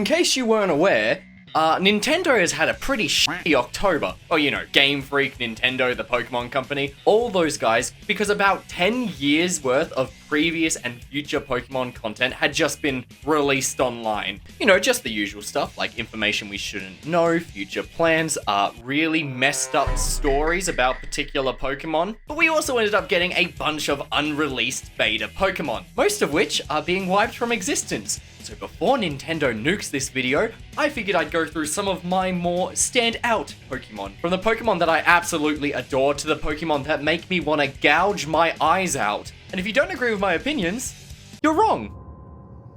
In case you weren't aware, Nintendo has had a pretty shitty October. Well, you know, Game Freak, Nintendo, the Pokemon Company, all those guys, because about 10 years worth of previous and future Pokemon content had just been released online. You know, just the usual stuff, like information we shouldn't know, future plans, really messed up stories about particular Pokemon. But we also ended up getting a bunch of unreleased beta Pokemon, most of which are being wiped from existence. So before Nintendo nukes this video, I figured I'd go through some of my more standout Pokemon. From the Pokemon that I absolutely adore to the Pokemon that make me want to gouge my eyes out. And if you don't agree with my opinions, you're wrong.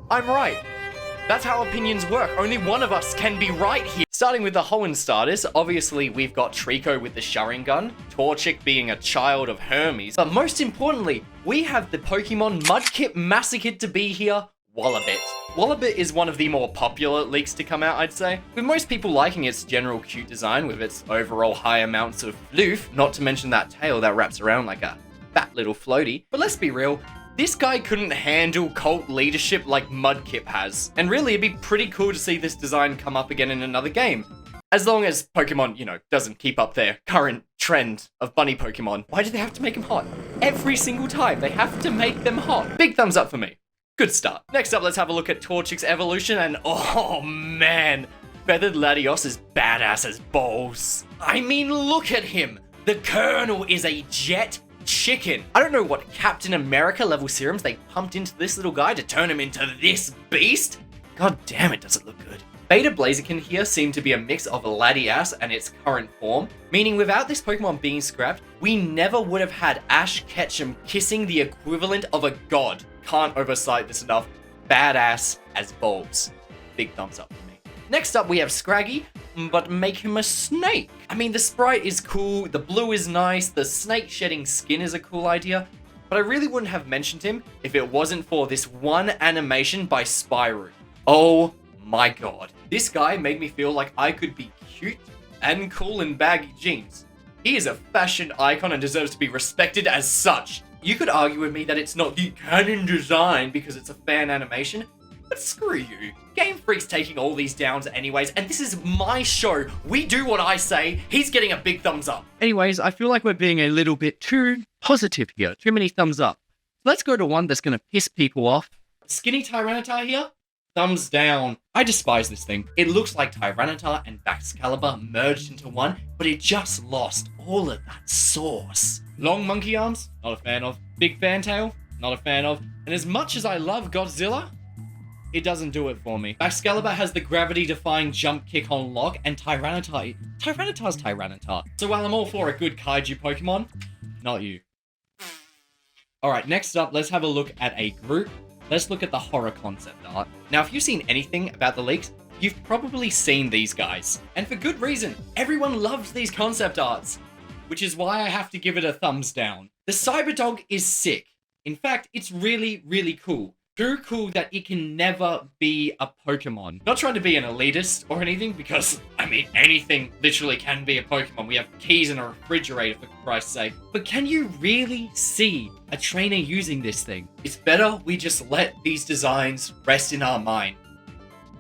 I'm right. That's how opinions work. Only one of us can be right here. Starting with the Hoenn starters, obviously we've got Trico with the Sharingan, Torchic being a child of Hermes, but most importantly, we have the Pokemon Mudkip Massacred to be here, Wallabit. Wallabit is one of the more popular leaks to come out, I'd say, with most people liking its general cute design with its overall high amounts of floof, not to mention that tail that wraps around like a fat little floaty. But let's be real, this guy couldn't handle cult leadership like Mudkip has, and really it'd be pretty cool to see this design come up again in another game. As long as Pokemon, you know, doesn't keep up their current trend of bunny Pokemon. Why do they have to make them hot? Every single time, they have to make them hot. Big thumbs up for me. Good start. Next up, let's have a look at Torchic's evolution, and oh man, Feathered Latios is badass as balls. I mean, look at him. The Colonel is a jet chicken. I don't know what Captain America level serums they pumped into this little guy to turn him into this beast. God damn it, does it look good. Beta Blaziken here seemed to be a mix of Latias and its current form, meaning without this Pokemon being scrapped, we never would have had Ash Ketchum kissing the equivalent of a god. Can't oversight this enough. Badass as balls. Big thumbs up for me. Next up we have Scraggy, but make him a snake. I mean, the sprite is cool, the blue is nice, the snake shedding skin is a cool idea, but I really wouldn't have mentioned him if it wasn't for this one animation by Spyro. Oh my god. This guy made me feel like I could be cute and cool in baggy jeans. He is a fashion icon and deserves to be respected as such. You could argue with me that it's not the canon design because it's a fan animation, but screw you. Game Freak's taking all these downs anyways, and this is my show. We do what I say. He's getting a big thumbs up. Anyways, I feel like we're being a little bit too positive here. Too many thumbs up. Let's go to one that's going to piss people off. Skinny Tyranitar here? Thumbs down. I despise this thing. It looks like Tyranitar and Baxcalibur merged into one, but it just lost all of that sauce. Long monkey arms? Not a fan of. Big fantail? Not a fan of. And as much as I love Godzilla, it doesn't do it for me. Baxcalibur has the gravity-defying jump kick on lock, and Tyranitar's Tyranitar. So while I'm all for a good kaiju Pokemon, not you. Alright, next up, let's have a look at a group. Let's look at the horror concept art. Now, if you've seen anything about the leaks, you've probably seen these guys. And for good reason. Everyone loves these concept arts, which is why I have to give it a thumbs down. The Cyberdog is sick. In fact, it's really, really cool. Too cool that it can never be a Pokemon. Not trying to be an elitist or anything, because, I mean, anything literally can be a Pokemon. We have keys in a refrigerator, for Christ's sake. But can you really see a trainer using this thing? It's better we just let these designs rest in our mind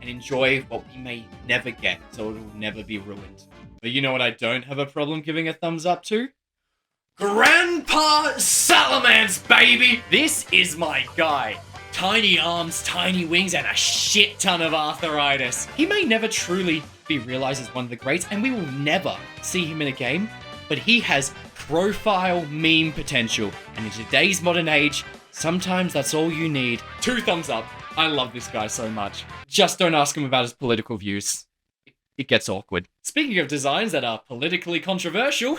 and enjoy what we may never get, so it will never be ruined. But you know what I don't have a problem giving a thumbs up to? Grandpa Salamence, baby! This is my guy. Tiny arms, tiny wings, and a shit ton of arthritis. He may never truly be realized as one of the greats, and we will never see him in a game, but he has profile meme potential. And in today's modern age, sometimes that's all you need. 2 thumbs up. I love this guy so much. Just don't ask him about his political views. It gets awkward. Speaking of designs that are politically controversial,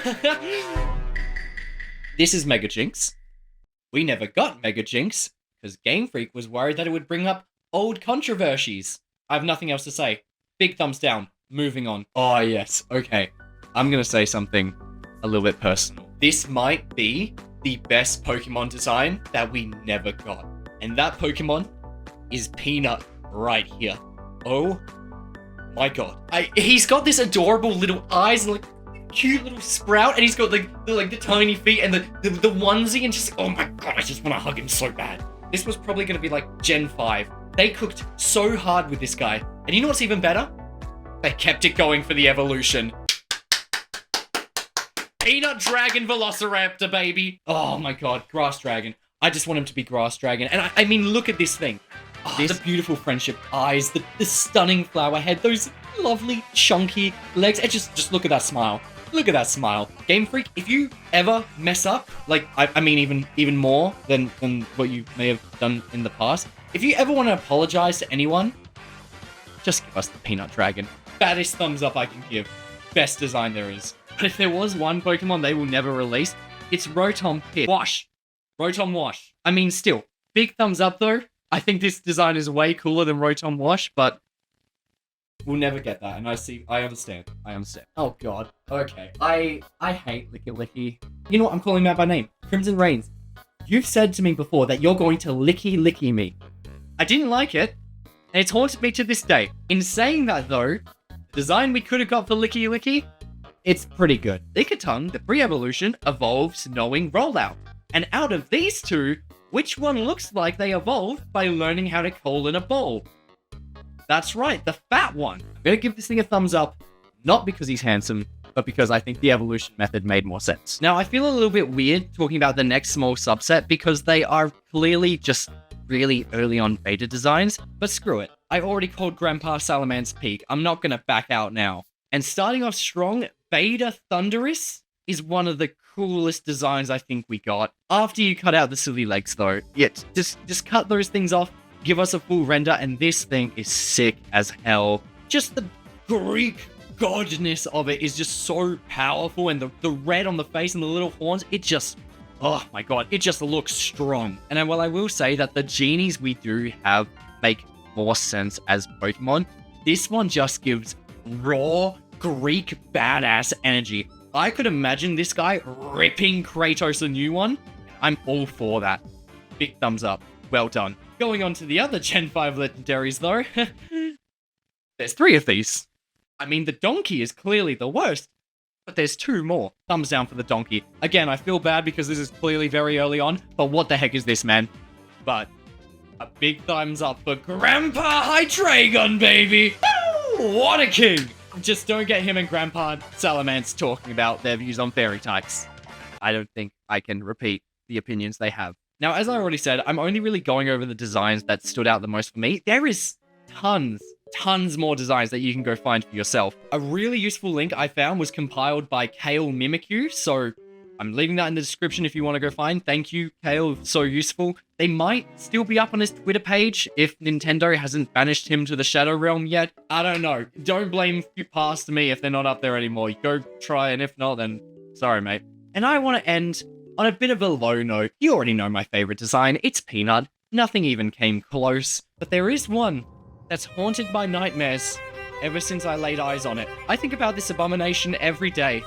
this is Mega Jinx. We never got Mega Jinx, because Game Freak was worried that it would bring up old controversies. I have nothing else to say. Big thumbs down. Moving on. Oh, yes. Okay. I'm going to say something a little bit personal. This might be the best Pokemon design that we never got. And that Pokemon is Peanut right here. Oh my god. He's got this adorable little eyes and like cute little sprout, and he's got the tiny feet and the onesie, and just, oh my god, I just want to hug him so bad. This was probably going to be like Gen 5. They cooked so hard with this guy. And you know what's even better? They kept it going for the evolution. Peanut Dragon Velociraptor, baby. Oh my god, Grass Dragon. I just want him to be Grass Dragon. And I mean, look at this thing. Oh, the beautiful friendship eyes, the stunning flower head, those lovely chunky legs. And just look at that smile. Look at that smile. Game Freak, if you ever mess up, like, I mean even more than what you may have done in the past, if you ever want to apologize to anyone, just give us the Peanut Dragon. Baddest thumbs up I can give. Best design there is. But if there was one Pokemon they will never release, it's Rotom Pit. Wash. Rotom Wash. I mean, still, big thumbs up though. I think this design is way cooler than Rotom Wash, but we'll never get that, and I understand. Oh god. Okay. I hate Licky Licky. You know what? I'm calling him out by name. Crimson Reigns. You've said to me before that you're going to Licky me. I didn't like it, and it's haunted me to this day. In saying that though, the design we could have got for Licky, it's pretty good. Lickitung, the pre-evolution, evolves knowing rollout. And out of these two, which one looks like they evolved by learning how to call in a bowl? That's right, the fat one. I'm gonna give this thing a thumbs up, not because he's handsome, but because I think the evolution method made more sense. Now, I feel a little bit weird talking about the next small subset because they are clearly just really early on beta designs, but screw it. I already called Grandpa Salaman's peak. I'm not gonna back out now. And starting off strong, Beta Thundurus is one of the coolest designs I think we got. After you cut out the silly legs though, yeah, just cut those things off, give us a full render, and this thing is sick as hell. Just the Greek godness of it is just so powerful, and the red on the face and the little horns, it just, oh my god, it just looks strong. And while I will say that the genies we do have make more sense as Pokemon, this one just gives raw Greek badass energy. I could imagine this guy ripping Kratos a new one. I'm all for that. Big thumbs up. Well done. Going on to the other Gen 5 legendaries though. There's 3 of these. I mean, the donkey is clearly the worst, but there's 2 more. Thumbs down for the donkey. Again, I feel bad because this is clearly very early on, but what the heck is this, man? But a big thumbs up for Grandpa Hydreigon, baby! Woo! What a king! Just don't get him and Grandpa Salamence talking about their views on fairy types. I don't think I can repeat the opinions they have. Now, as I already said, I'm only really going over the designs that stood out the most for me. There is tons more designs that you can go find for yourself. A really useful link I found was compiled by Kale Mimikyu, so I'm leaving that in the description if you want to go find. Thank you, Kale, so useful. They might still be up on his Twitter page if Nintendo hasn't banished him to the Shadow Realm yet. I don't know. Don't blame past me if they're not up there anymore. Go try, and if not, then sorry, mate. And I want to end on a bit of a low note. You already know my favorite design. It's Peanut. Nothing even came close. But there is one that's haunted my nightmares ever since I laid eyes on it. I think about this abomination every day,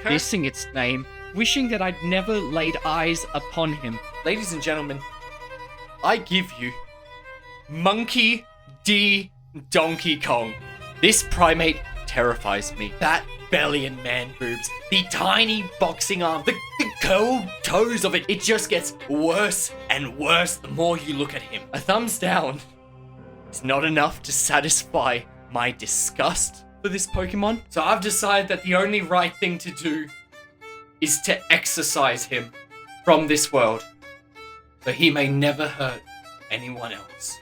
missing its name, wishing that I'd never laid eyes upon him. Ladies and gentlemen, I give you Monkey D. Donkey Kong. This primate terrifies me. That belly and man boobs, the tiny boxing arm, the curled toes of it, it just gets worse and worse the more you look at him. A thumbs down is not enough to satisfy my disgust for this Pokemon, so I've decided that the only right thing to do is to exorcise him from this world, so he may never hurt anyone else.